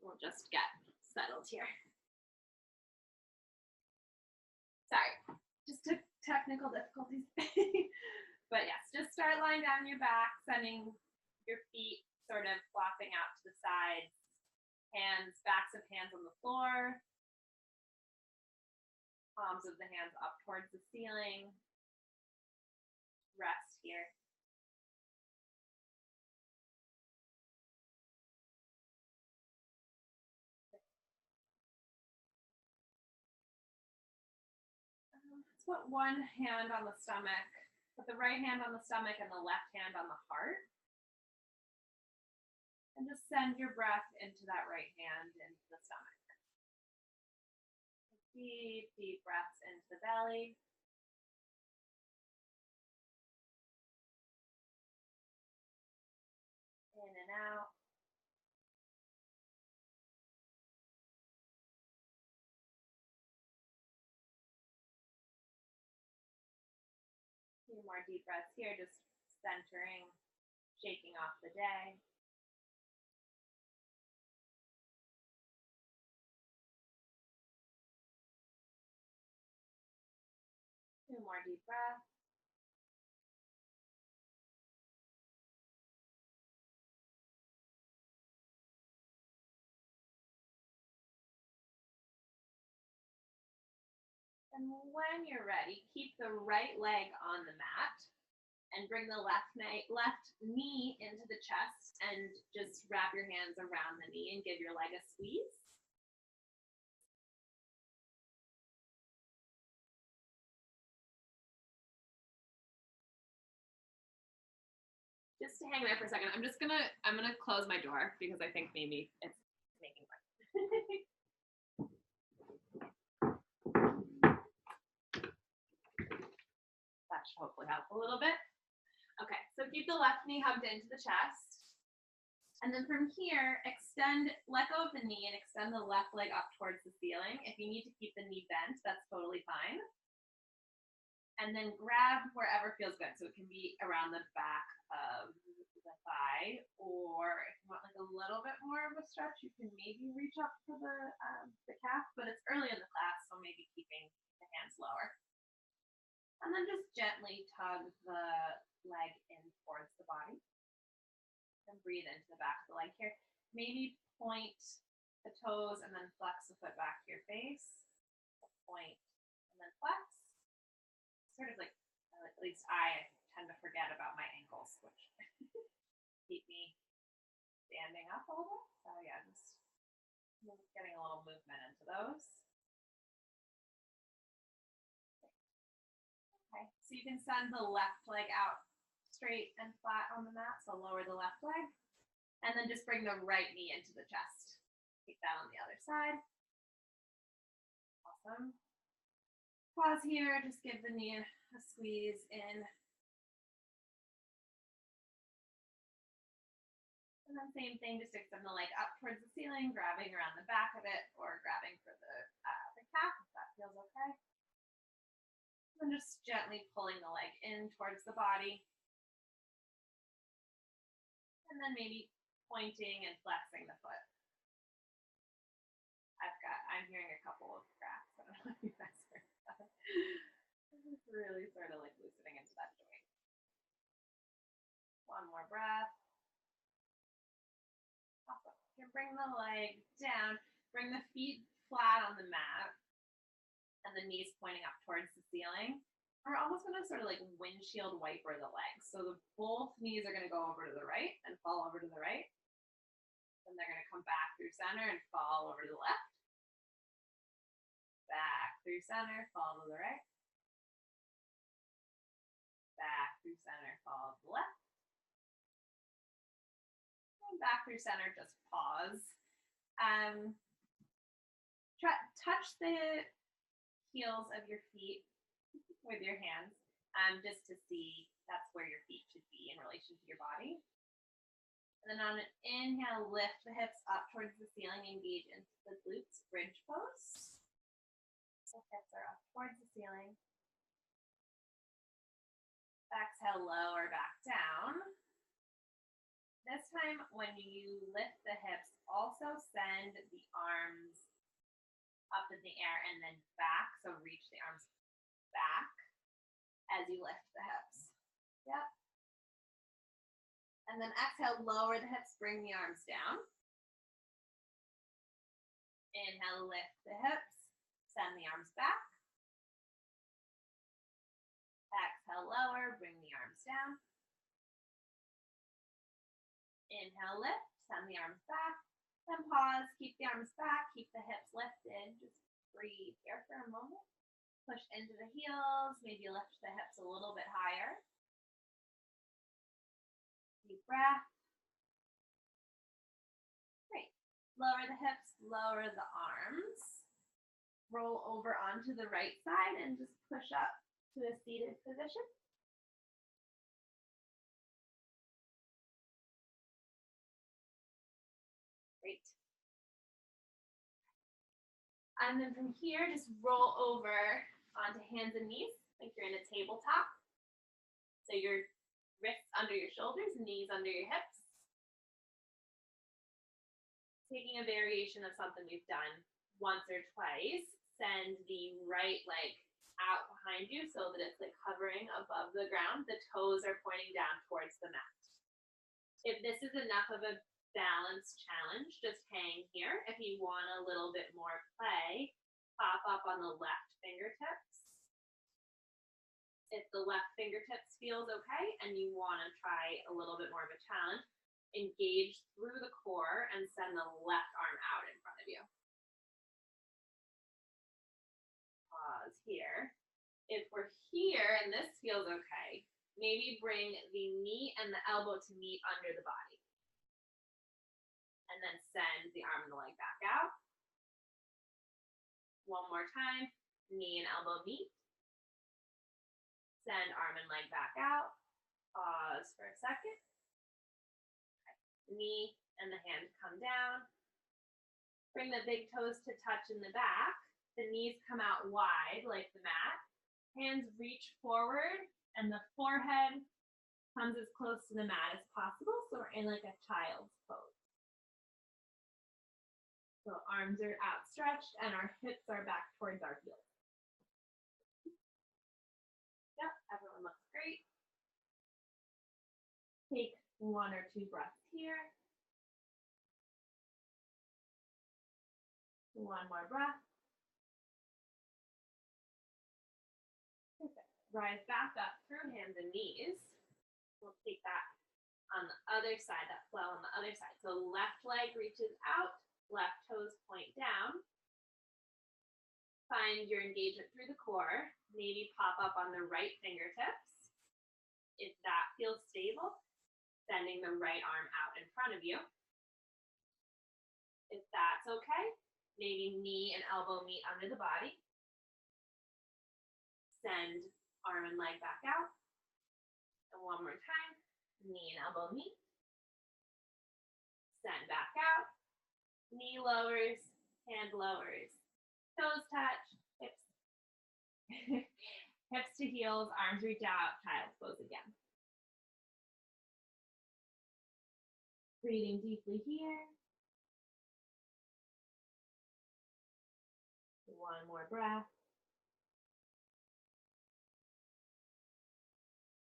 We'll just get settled here. Sorry, just technical difficulties. But yes, just start lying down your back, sending your feet sort of flopping out to the sides, backs of hands on the floor, palms of the hands up towards the ceiling. Rest here. Let's put one hand on the stomach, put the right hand on the stomach and the left hand on the heart. And just send your breath into that right hand, into the stomach. Deep, deep breaths into the belly. In and out. A few more deep breaths here, just centering, shaking off the day. Two more deep breaths. And when you're ready, keep the right leg on the mat and bring the left knee into the chest and just wrap your hands around the knee and give your leg a squeeze. Just to hang there for a second, I'm gonna close my door because I think maybe it's making noise. That should hopefully help a little bit. Okay, so keep the left knee hugged into the chest. And then from here, let go of the knee and extend the left leg up towards the ceiling. If you need to keep the knee bent, that's totally fine. And then grab wherever feels good. So it can be around the back of the thigh, or if you want like a little bit more of a stretch, you can maybe reach up to the calf, but it's early in the class, so maybe keeping the hands lower. And then just gently tug the leg in towards the body. And breathe into the back of the leg here. Maybe point the toes and then flex the foot back to your face. Point and then flex. Sort of like, at least I tend to forget about my ankles, which keep me standing up a little. So yeah, just getting a little movement into those. Okay, so you can send the left leg out straight and flat on the mat, so lower the left leg, and then just bring the right knee into the chest. Take that on the other side. Awesome. Pause here, just give the knee a squeeze in. And then same thing, just extend the leg up towards the ceiling, grabbing around the back of it, or grabbing for the calf, if that feels okay. And just gently pulling the leg in towards the body. And then maybe pointing and flexing the foot. I'm hearing a couple of cracks. I don't know if you guys heard that. It's really sort of like loosening into that joint. One more breath. Awesome. You can bring the leg down, bring the feet flat on the mat, and the knees pointing up towards the ceiling. We're almost going to sort of like windshield wiper the legs. So both knees are going to go over to the right and fall over to the right. Then they're going to come back through center and fall over to the left. Back through center, fall to the right. Back through center, fall to the left. And back through center, just pause. Touch the heels of your feet with your hands, just to see that's where your feet should be in relation to your body. And then on an inhale, lift the hips up towards the ceiling, engage into the glutes, bridge pose. The hips are up towards the ceiling. Exhale, lower back down. This time, when you lift the hips, also send the arms up in the air and then back. So reach the arms back as you lift the hips. Yep. And then exhale, lower the hips, bring the arms down. Inhale, lift the hips, send the arms back. Exhale, lower, bring the arms down. Inhale, lift, send the arms back. Then pause, keep the arms back, keep the hips lifted. Just breathe here for a moment. Push into the heels, maybe lift the hips a little bit higher. Deep breath. Great. Lower the hips, lower the arms. Roll over onto the right side and just push up to a seated position. Great. And then from here, just roll over onto hands and knees like you're in a tabletop. So your wrists under your shoulders, knees under your hips. Taking a variation of something we've done once or twice, send the right leg out behind you so that it's like hovering above the ground. The toes are pointing down towards the mat. If this is enough of a balance challenge, just hang here. If you want a little bit more play, pop up on the left fingertips. If the left fingertips feels okay and you want to try a little bit more of a challenge, engage through the core and send the left arm out in front of you. Pause here. If we're here and this feels okay, maybe bring the knee and the elbow to meet under the body. And then send the arm and the leg back out. One more time, knee and elbow meet. Send arm and leg back out. Pause for a second. Okay. Knee and the hand come down. Bring the big toes to touch in the back. The knees come out wide like the mat. Hands reach forward and the forehead comes as close to the mat as possible. So we're in like a child's pose. So arms are outstretched and our hips are back towards our heels. Yep, everyone looks great. Take 1 or 2 breaths here. 1 more breath. Perfect. Rise back up through hands and knees. We'll take that on the other side, that flow on the other side. So left leg reaches out. Left toes point down. Find your engagement through the core. Maybe pop up on the right fingertips. If that feels stable, sending the right arm out in front of you. If that's okay, maybe knee and elbow meet under the body. Send arm and leg back out. And one more time, knee and elbow meet. Send back out. Knee lowers, hand lowers, toes touch, hips, hips to heels, arms reach out, child's pose again. Breathing deeply here. 1 more breath.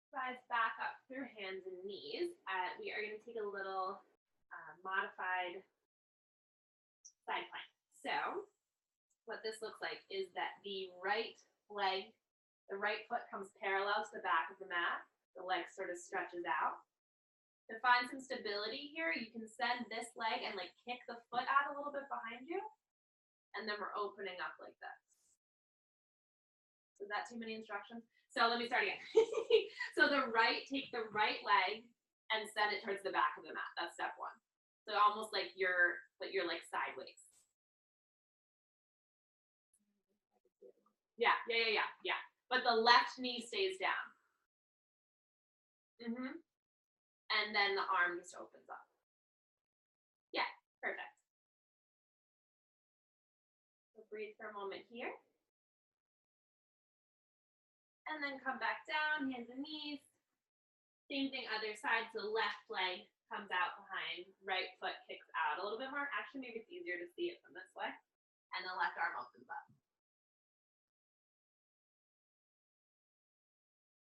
Rise back up through hands and knees. We are going to take a little modified side plank. So what this looks like is that the right leg, the right foot comes parallel to the back of the mat. The leg sort of stretches out. To find some stability here, you can send this leg and like kick the foot out a little bit behind you. And then we're opening up like this. Is that too many instructions? So let me start again. So take the right leg and send it towards the back of the mat. That's step 1. So almost like you're like sideways. Yeah. But the left knee stays down. And then the arm just opens up. Yeah, perfect. So breathe for a moment here. And then come back down, hands and knees. Same thing, other side. So left leg comes out behind, right foot kicks out a little bit more. Actually, maybe it's easier to see it from this way. And the left arm opens up.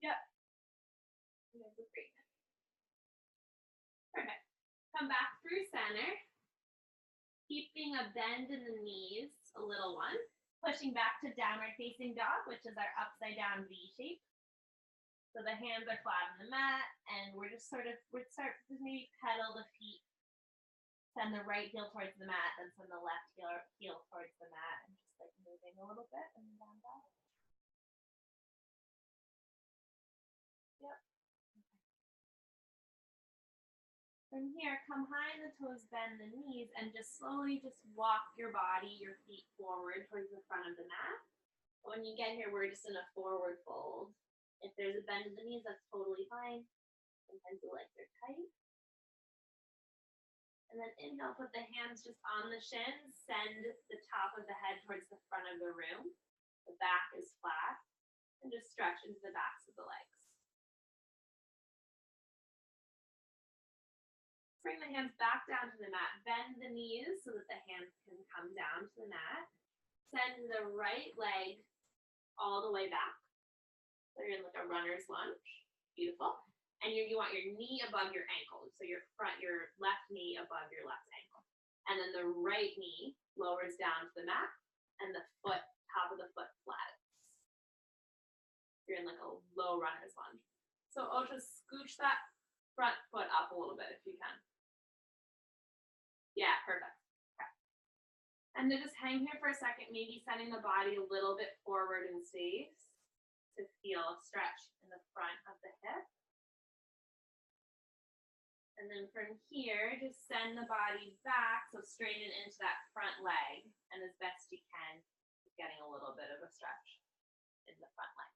Yep. Great. Perfect. Come back through center. Keeping a bend in the knees, a little one. Pushing back to downward facing dog, which is our upside down V shape. So the hands are flat on the mat, and we're just maybe pedal the feet. Send the right heel towards the mat, then send the left heel towards the mat, and just like moving a little bit and down back. Yep. From here, come high in the toes, bend the knees, and just slowly just walk your body, your feet forward towards the front of the mat. When you get here, we're just in a forward fold. If there's a bend in the knees, that's totally fine. Sometimes the legs are tight. And then inhale, put the hands just on the shins, send the top of the head towards the front of the room. The back is flat, and just stretch into the backs of the legs. Bring the hands back down to the mat. Bend the knees so that the hands can come down to the mat. Send the right leg all the way back. So you're in like a runner's lunge. Beautiful. And you want your knee above your ankle. So your left knee above your left ankle. And then the right knee lowers down to the mat, and the top of the foot flattens. You're in like a low runner's lunge. So Osha, scooch that front foot up a little bit if you can. Yeah, perfect. Okay. And then just hang here for a second, maybe sending the body a little bit forward in space to feel a stretch in the front of the hip. And then from here, just send the body back, so straighten into that front leg, and as best you can, getting a little bit of a stretch in the front leg.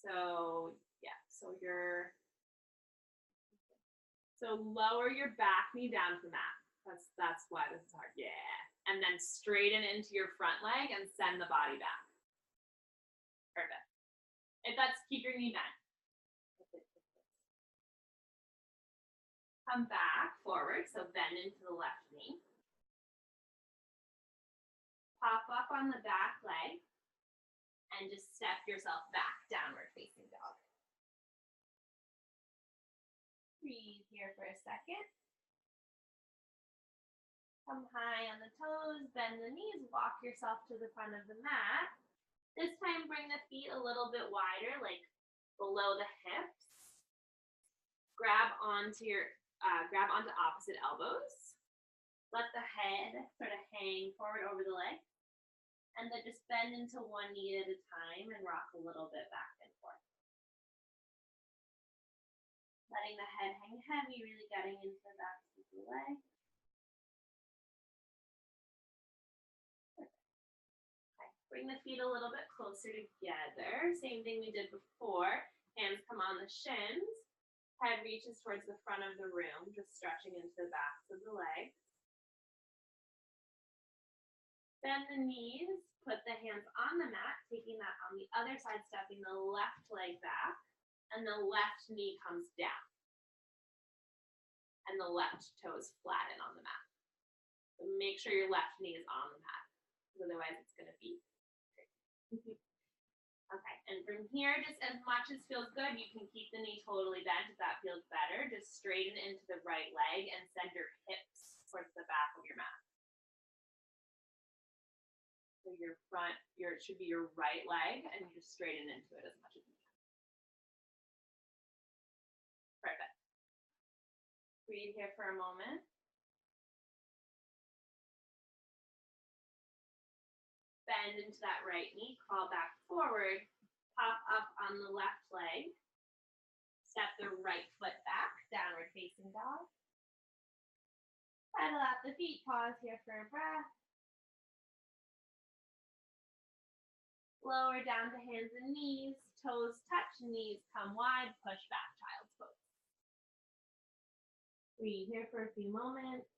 So yeah, so lower your back knee down to the mat. That's why this is hard. Yeah. And then straighten into your front leg and send the body back. Perfect. Keep your knee bent. Come back forward, so bend into the left knee. Pop up on the back leg and just step yourself back, downward facing dog. Breathe here for a second. Come high on the toes, bend the knees, walk yourself to the front of the mat. This time bring the feet a little bit wider, like below the hips. Grab onto opposite elbows. Let the head sort of hang forward over the leg. And then just bend into one knee at a time and rock a little bit back and forth. Letting the head hang heavy, really getting into the back of the leg. Okay. Bring the feet a little bit closer together. Same thing we did before. Hands come on the shins. Head reaches towards the front of the room, just stretching into the backs of the legs. Bend the knees, put the hands on the mat, taking that on the other side, stepping the left leg back, and the left knee comes down. And the left toes flatten on the mat. So make sure your left knee is on the mat, otherwise it's going to be tricky. Okay, and from here, just as much as feels good, you can keep the knee totally bent if that feels better. Just straighten into the right leg and send your hips towards the back of your mat. So your front, it should be your right leg, and you just straighten into it as much as you can. Perfect. Breathe here for a moment. Bend into that right knee, crawl back forward, pop up on the left leg, step the right foot back, downward facing dog. Pedal out the feet, pause here for a breath. Lower down to hands and knees, toes touch, knees come wide, push back, child's pose. Breathe here for a few moments.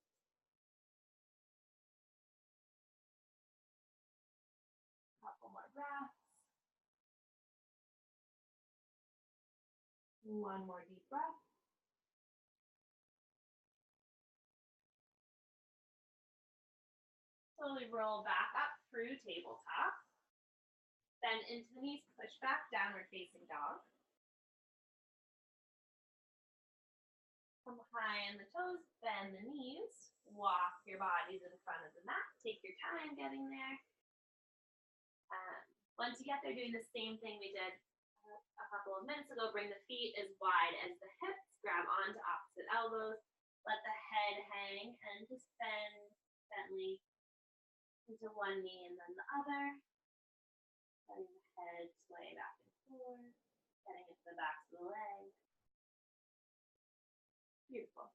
Couple more breaths. One more deep breath. Slowly roll back up through tabletop. Bend into the knees, push back, downward facing dog. Come high in the toes, bend the knees, walk your bodies in front of the mat. Take your time getting there. Once you get there, doing the same thing we did a couple of minutes ago, bring the feet as wide as the hips, grab onto opposite elbows, let the head hang, and just bend gently into one knee and then the other. Letting the head sway back and forth, getting into the backs of the legs. Beautiful.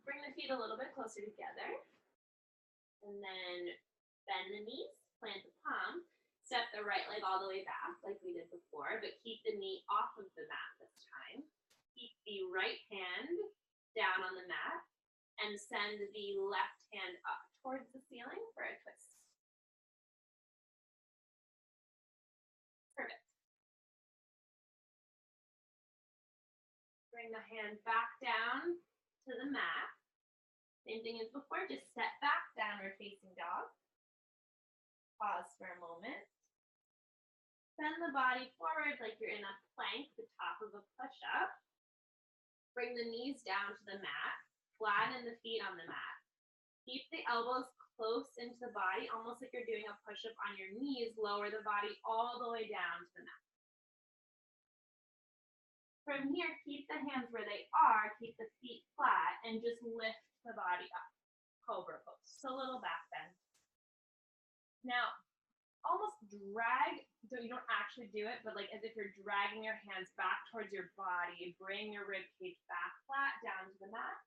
Bring the feet a little bit closer together. And then bend the knees, plant the palm, step the right leg all the way back like we did before, but keep the knee off of the mat this time. Keep the right hand down on the mat and send the left hand up towards the ceiling for a twist. Perfect. Bring the hand back down to the mat. Same thing as before, just step back, downward facing dog. Pause for a moment. Bend the body forward like you're in a plank, the top of a push-up. Bring the knees down to the mat, flatten the feet on the mat. Keep the elbows close into the body, almost like you're doing a push-up on your knees. Lower the body all the way down to the mat. From here, keep the hands where they are, keep the feet flat, and just lift the body up. Cobra pose. So a little back bend. Now, almost drag, so you don't actually do it, but like as if you're dragging your hands back towards your body. Bring your rib cage back flat down to the mat.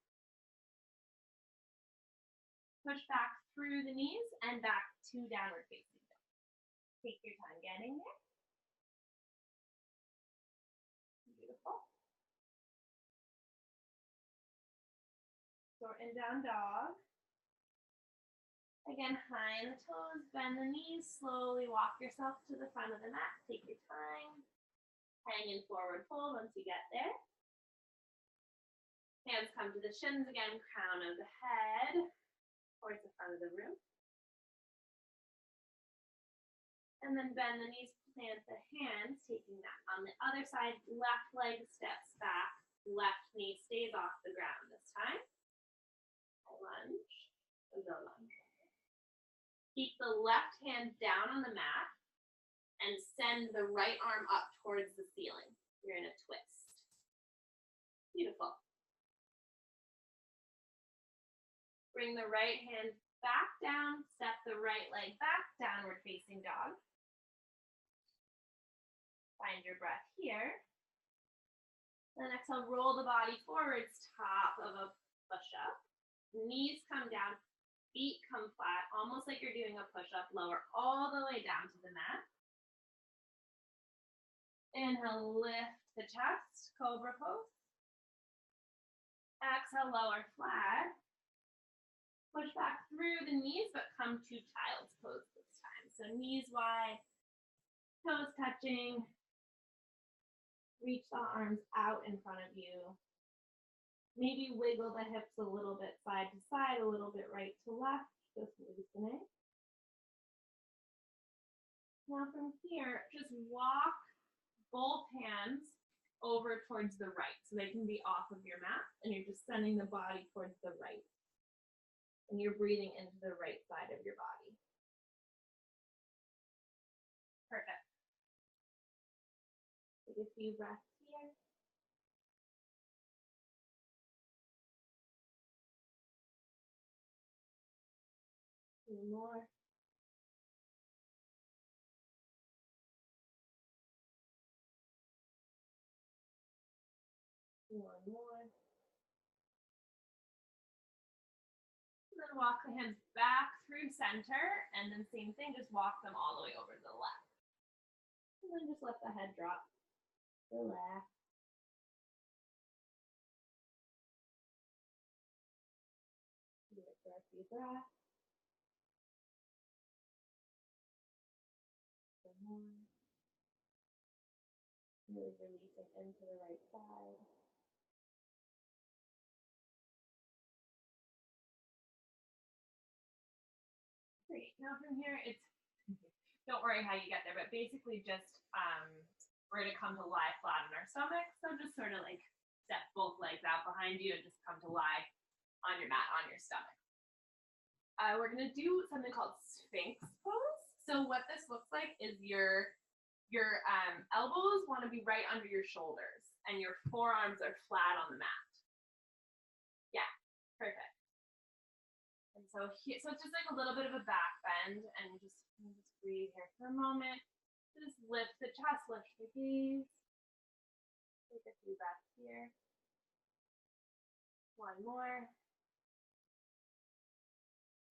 Push back through the knees and back to downward facing dog. Take your time getting there. Beautiful. Short and down dog. Again, high in the toes, bend the knees, slowly walk yourself to the front of the mat. Take your time. Hang in forward fold once you get there. Hands come to the shins again, crown of the head towards the front of the room. And then bend the knees, plant the hands, taking that on the other side. Left leg steps back, left knee stays off the ground this time. Lunge, go lunge. Keep the left hand down on the mat and send the right arm up towards the ceiling. You're in a twist. Beautiful. Bring the right hand back down, step the right leg back, downward facing dog. Find your breath here. Then exhale, roll the body forwards, top of a push-up. Knees come down, feet come flat, almost like you're doing a push-up. Lower all the way down to the mat. Inhale, lift the chest, cobra pose. Exhale, lower flat. Push back through the knees, but come to child's pose this time. So knees wide, toes touching. Reach the arms out in front of you. Maybe wiggle the hips a little bit side to side, a little bit right to left, just loosening. Now from here, just walk both hands over towards the right, so they can be off of your mat, and you're just sending the body towards the right. And you're breathing into the right side of your body. Perfect. Take a few breaths here. Two more. One more. And then walk the hands back through center, and then same thing, just walk them all the way over to the left. And then just let the head drop. Relax. Give it for a few breaths. One more. Really releasing into the right side. Now from here, it's, don't worry how you get there, but basically just, we're gonna come to lie flat on our stomach. So just sort of like step both legs out behind you and just come to lie on your mat, on your stomach. We're gonna do something called Sphinx pose. So what this looks like is your elbows want to be right under your shoulders and your forearms are flat on the mat. Yeah, perfect. And so it's just like a little bit of a back bend, and just breathe here for a moment. Just lift the chest, lift the gaze. Take a few breaths here. One more.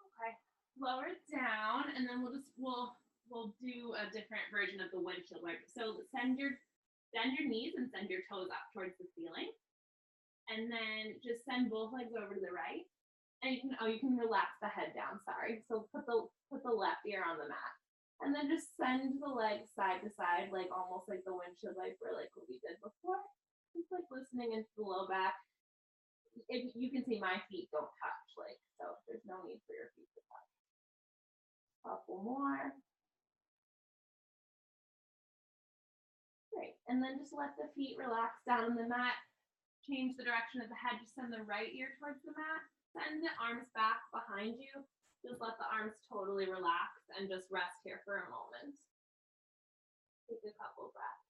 Okay, lower it down, and then we'll do a different version of the windshield wiper. So bend your knees and send your toes up towards the ceiling, and then just send both legs over to the right. And you can relax the head down. Sorry. So put the left ear on the mat, and then just send the legs side to side, like almost like the windshield wiper, like what we did before. Just like listening into the low back. If you can see, my feet don't touch, like, so there's no need for your feet to touch. Couple more. Great, and then just let the feet relax down on the mat. Change the direction of the head, just send the right ear towards the mat. Send the arms back behind you. Just let the arms totally relax and just rest here for a moment. Take a couple breaths.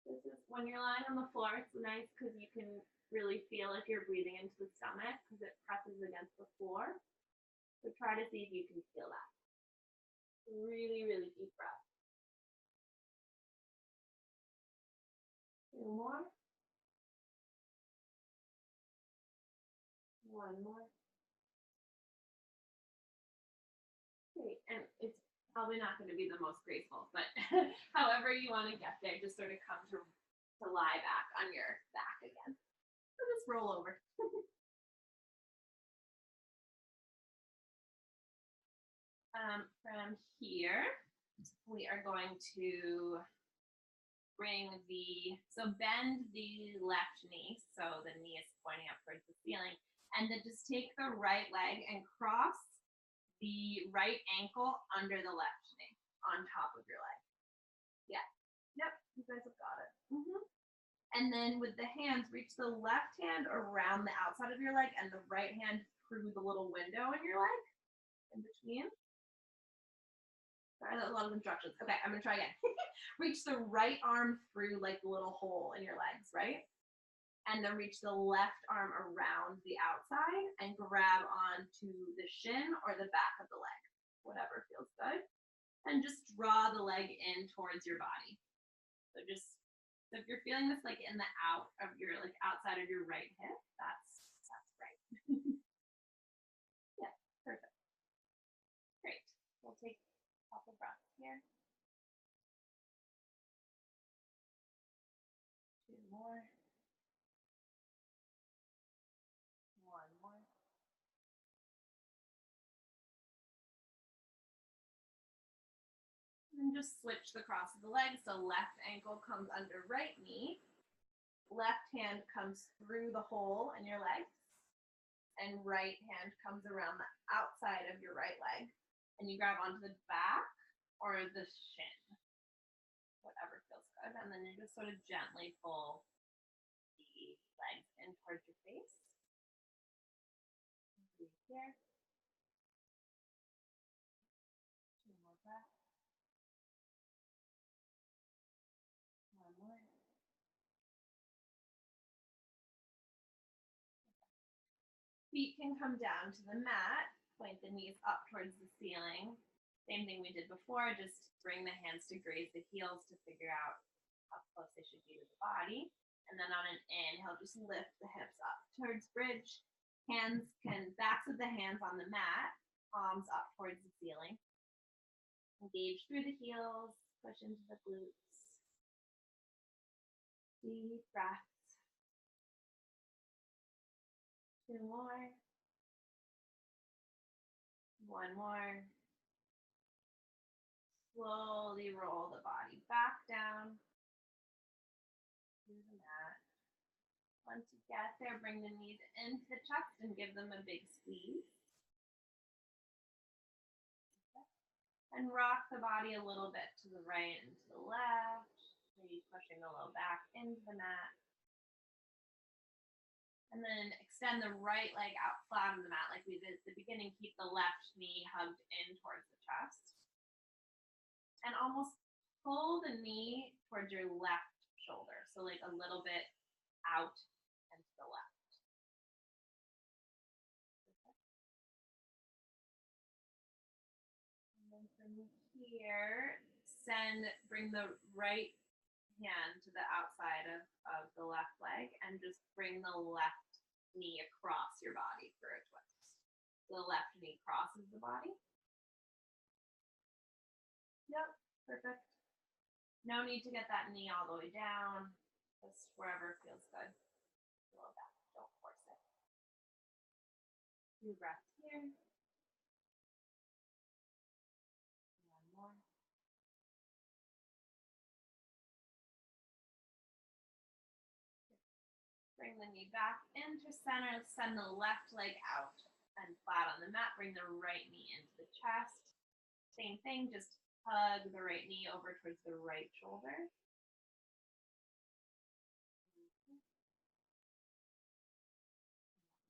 This is when you're lying on the floor, it's nice because you can really feel if you're breathing into the stomach because it presses against the floor. So try to see if you can feel that. Really, really deep breath. Two more. One more. Great, and it's probably not going to be the most graceful, but however you want to get there, just sort of come to lie back on your back again. So just roll over. From here, we are going to bend the left knee, so the knee is pointing up towards the ceiling, and then just take the right leg and cross the right ankle under the left knee on top of your leg. Yeah. Yep, you guys have got it. And then with the hands, reach the left hand around the outside of your leg and the right hand through the little window in your leg, in between. Sorry, that was a lot of instructions. Okay, I'm gonna try again. Reach the right arm through like the little hole in your legs, right? And then reach the left arm around the outside and grab onto the shin or the back of the leg, whatever feels good. And just draw the leg in towards your body. So if you're feeling this like in the outside of your right hip, that's right. Yeah, perfect. Great. We'll take a couple breaths here. Two more. One more. And just switch the cross of the legs. So left ankle comes under right knee. Left hand comes through the hole in your leg. And right hand comes around the outside of your right leg. And you grab onto the back or the shin. Whatever feels good. And then you just sort of gently pull the legs in towards your face. Breathe here. Two more breaths. One more. Feet can come down to the mat. Point the knees up towards the ceiling. Same thing we did before, just bring the hands to graze the heels to figure out how close they should be to the body. And then on an inhale, just lift the hips up towards bridge. Backs of the hands on the mat, palms up towards the ceiling. Engage through the heels, push into the glutes. Deep breaths. Two more. One more. Slowly roll the body back down through the mat Once you get there, bring the knees into the chest and give them a big squeeze. And rock the body a little bit to the right and to the left, maybe pushing the low back into the mat. And then extend the right leg out flat on the mat like we did at the beginning. Keep the left knee hugged in towards the chest. And almost pull the knee towards your left shoulder. So like a little bit out and to the left. And then from here, bring the right hand to the outside of the left leg and just bring the left knee across your body for a twist. The left knee crosses the body. Yep, perfect. No need to get that knee all the way down, just wherever feels good. Below that, don't force it. 2 breaths here. 1 more. Bring the knee back into center. Send the left leg out and flat on the mat. Bring the right knee into the chest. Same thing, just hug the right knee over towards the right shoulder.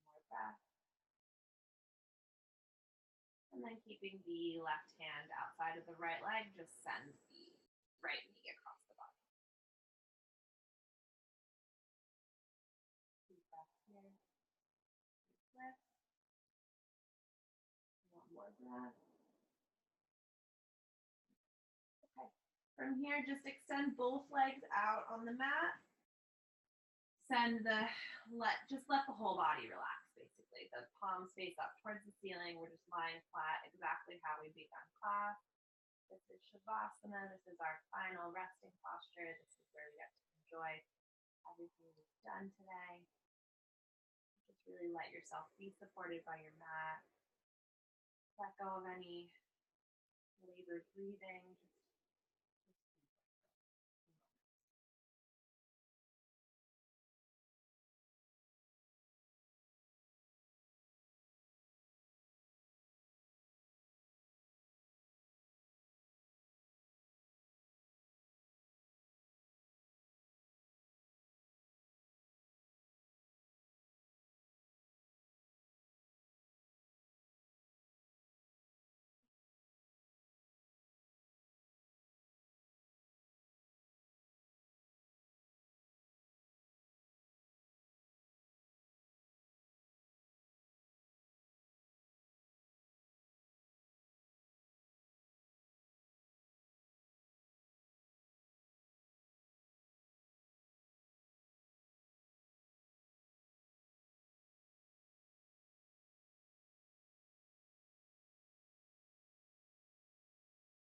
More breath. And then keeping the left hand outside of the right leg, just send the right knee across the body. Deep breath here. Deep breath. 1 more breath. Okay. From here, just extend both legs out on the mat. Just let the whole body relax, basically. The palms face up towards the ceiling. We're just lying flat, exactly how we began class. This is Shavasana. This is our final resting posture. This is where we get to enjoy everything we've done today. Just really let yourself be supported by your mat. Let go of any labored breathing.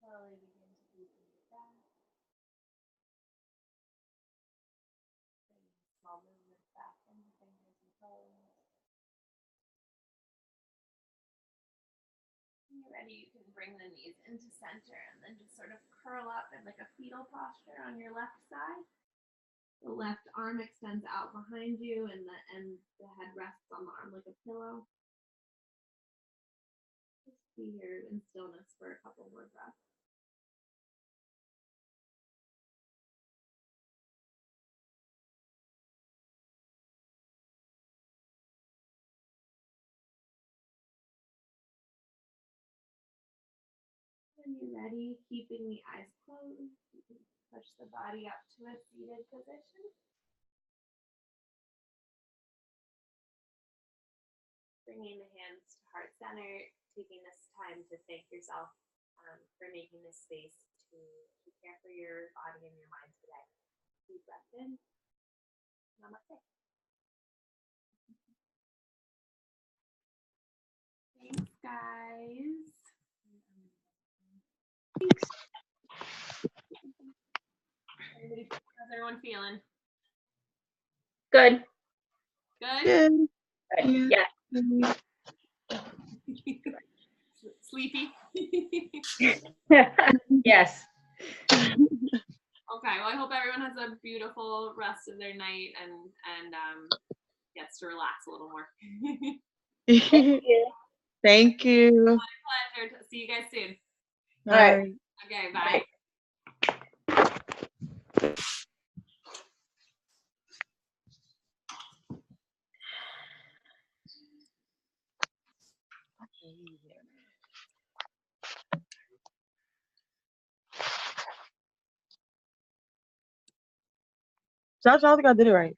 Slowly begin to deepen your breath. Bringing small movements back into fingers and toes. When you're ready, you can bring the knees into center and then just sort of curl up in like a fetal posture on your left side. The left arm extends out behind you and the head rests on the arm like a pillow. Just be here in stillness for a couple more breaths. When you're ready, keeping the eyes closed, you can push the body up to a seated position. Bringing the hands to heart center, taking this time to thank yourself for making this space to care for your body and your mind today. Deep breath in. Namaste. Thanks, guys. Thanks. How's everyone feeling? Good. Good? Good. Yeah. Sleepy? Yes. Okay, well, I hope everyone has a beautiful rest of their night and gets to relax a little more. Thank you. Thank you. Pleasure. See you guys soon. All right. Okay, bye. So I think I did it right.